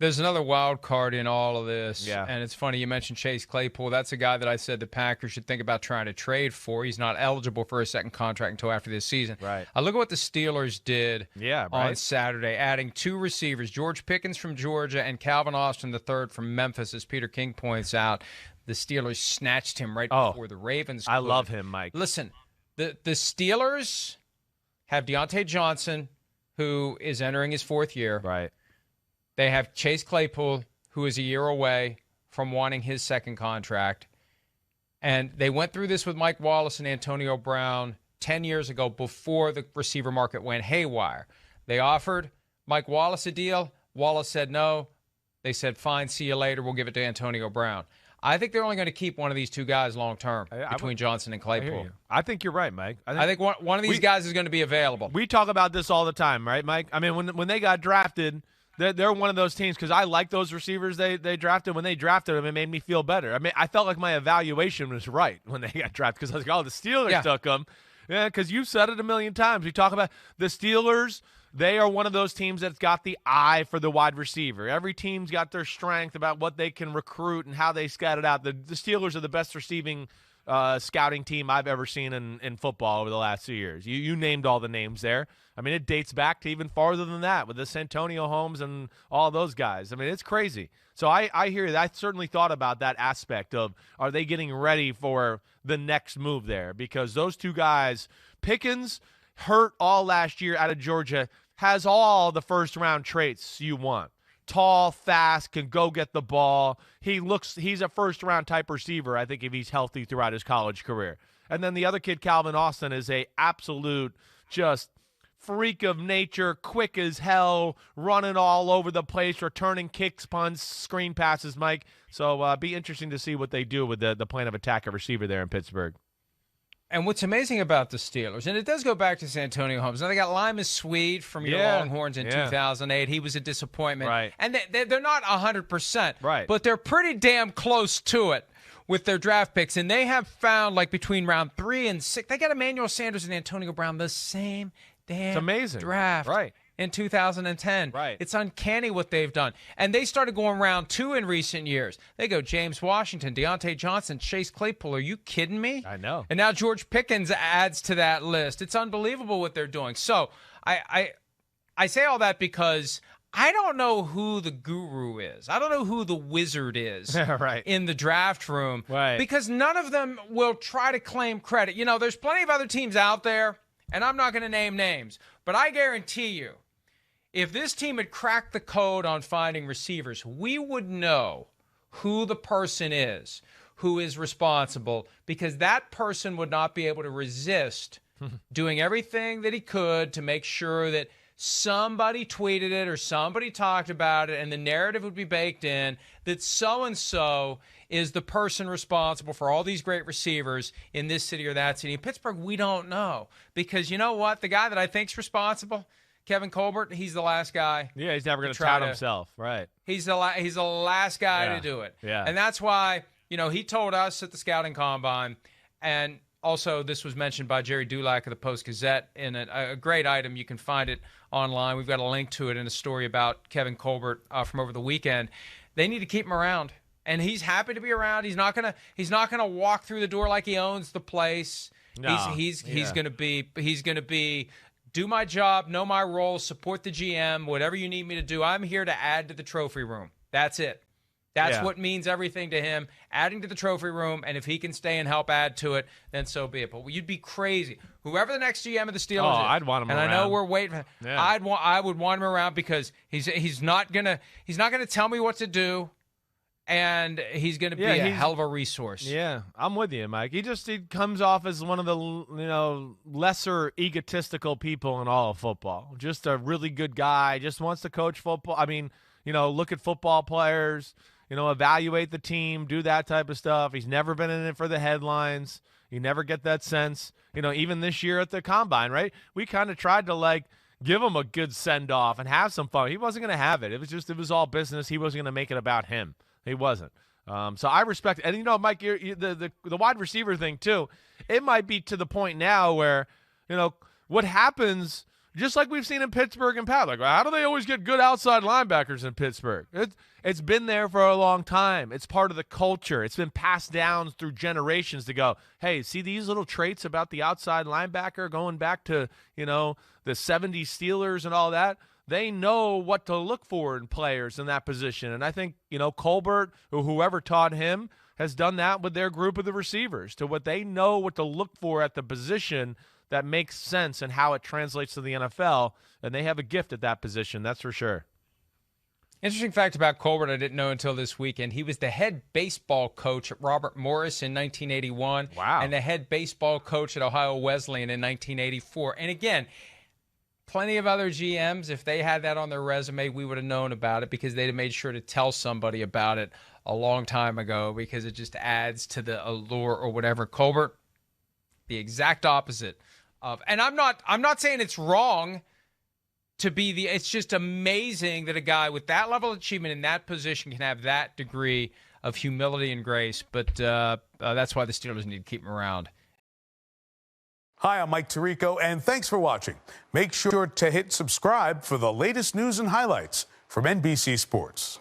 There's another wild card in all of this, Yeah. and it's funny you mentioned Chase Claypool. That's a guy that I said the Packers should think about trying to trade for. He's not eligible for a second contract until after this season. Right. I look at what the Steelers did Yeah, on right. Saturday, adding 2 receivers, George Pickens from Georgia and Calvin Austin III from Memphis, as Peter King points out. The Steelers snatched him right before the Ravens could. I love him, Mike. Listen, the Steelers have Diontae Johnson, who is entering his 4th year. Right. They have Chase Claypool, who is a year away from wanting his second contract. And they went through this with Mike Wallace and Antonio Brown 10 years ago before the receiver market went haywire. They offered Mike Wallace a deal. Wallace said no. They said, fine, see you later. We'll give it to Antonio Brown. I think they're only going to keep one of these 2 guys long term between Johnson and Claypool. I think you're right, Mike. I think one of these guys is going to be available. We talk about this all the time, right, Mike? I mean, when they got drafted, they're one of those teams, because I like those receivers they drafted. When they drafted them, it made me feel better. I mean, I felt like my evaluation was right when they got drafted, because I was like, oh, the Steelers took them. Yeah, because you've said it a million times. We talk about the Steelers. They are one of those teams that's got the eye for the wide receiver. Every team's got their strength about what they can recruit and how they scout it out. The Steelers are the best receiving scouting team I've ever seen in football over the last 2 years. You named all the names there. I mean, it dates back to even farther than that with the Santonio Holmes and all those guys. I mean, it's crazy. So I hear you. I certainly thought about that aspect of, are they getting ready for the next move there? Because those 2 guys, Pickens, hurt all last year out of Georgia, has all the first-round traits you want. Tall, fast, can go get the ball. He's a first-round type receiver, I think, if he's healthy throughout his college career. And then the other kid, Calvin Austin, is a absolute just freak of nature, quick as hell, running all over the place, returning kicks, punts, screen passes, Mike. So be interesting to see what they do with the plan of attack at receiver there in Pittsburgh. And what's amazing about the Steelers, and it does go back to Santonio Holmes. Now, they got Lyman Sweet from your Longhorns in 2008. He was a disappointment. Right. And they're not 100%. Right. But they're pretty damn close to it with their draft picks. And they have found, like, between round 3 and 6, they got Emmanuel Sanders and Antonio Brown the same damn it's amazing. draft. Right. In 2010. Right. It's uncanny what they've done. And they started going round 2 in recent years. They go James Washington, Diontae Johnson, Chase Claypool. Are you kidding me? I know. And now George Pickens adds to that list. It's unbelievable what they're doing. So I say all that because I don't know who the guru is. I don't know who the wizard is right. in the draft room. Right. Because none of them will try to claim credit. You know, there's plenty of other teams out there, and I'm not going to name names, but I guarantee you, if this team had cracked the code on finding receivers, we would know who the person is who is responsible, because that person would not be able to resist doing everything that he could to make sure that somebody tweeted it or somebody talked about it, and the narrative would be baked in that so-and-so is the person responsible for all these great receivers in this city or that city. In Pittsburgh, we don't know, because you know what? The guy that I think's responsible, Kevin Colbert, he's the last guy. Yeah, he's never going to tout himself. Right. He's the last guy to do it. Yeah. And that's why, you know, he told us at the Scouting Combine, and also this was mentioned by Jerry Dulac of the Post-Gazette in a great item. You can find it online. We've got a link to it in a story about Kevin Colbert from over the weekend. They need to keep him around. And he's happy to be around. He's not gonna walk through the door like he owns the place. No. He's gonna be do my job, know my role, support the GM, whatever you need me to do. I'm here to add to the trophy room. That's it. That's what means everything to him, adding to the trophy room, and if he can stay and help add to it, then so be it. But you'd be crazy. Whoever the next GM of the Steelers is, I'd want him and around. I know we're waiting. Yeah. I would want him around, because he's not gonna tell me what to do, and he's gonna be a hell of a resource. Yeah, I'm with you, Mike. He comes off as one of the lesser egotistical people in all of football. Just a really good guy. Just wants to coach football. I mean, look at football players. Evaluate the team, do that type of stuff. He's never been in it for the headlines. You never get that sense. Even this year at the Combine, right? We kind of tried to, give him a good send-off and have some fun. He wasn't going to have it. It was all business. He wasn't going to make it about him. He wasn't. So I respect it. And, Mike, the wide receiver thing, too, it might be to the point now where, what happens Just like we've seen in Pittsburgh and Pat. Like, how do they always get good outside linebackers in Pittsburgh? It's been there for a long time. It's part of the culture. It's been passed down through generations to go, hey, see these little traits about the outside linebacker going back to, the 70s Steelers and all that? They know what to look for in players in that position. And I think, Colbert, or whoever taught him, has done that with their group of the receivers, to what they know what to look for at the position that makes sense and how it translates to the NFL, and they have a gift at that position, that's for sure. Interesting fact about Colbert I didn't know until this weekend. He was the head baseball coach at Robert Morris in 1981. Wow. And the head baseball coach at Ohio Wesleyan in 1984. And again, plenty of other GMs, if they had that on their resume, we would have known about it because they'd have made sure to tell somebody about it a long time ago because it just adds to the allure or whatever. Colbert, the exact opposite. And I'm not saying it's wrong to be it's just amazing that a guy with that level of achievement in that position can have that degree of humility and grace. But that's why the Steelers need to keep him around. Hi, I'm Mike Tirico, and thanks for watching. Make sure to hit subscribe for the latest news and highlights from NBC Sports.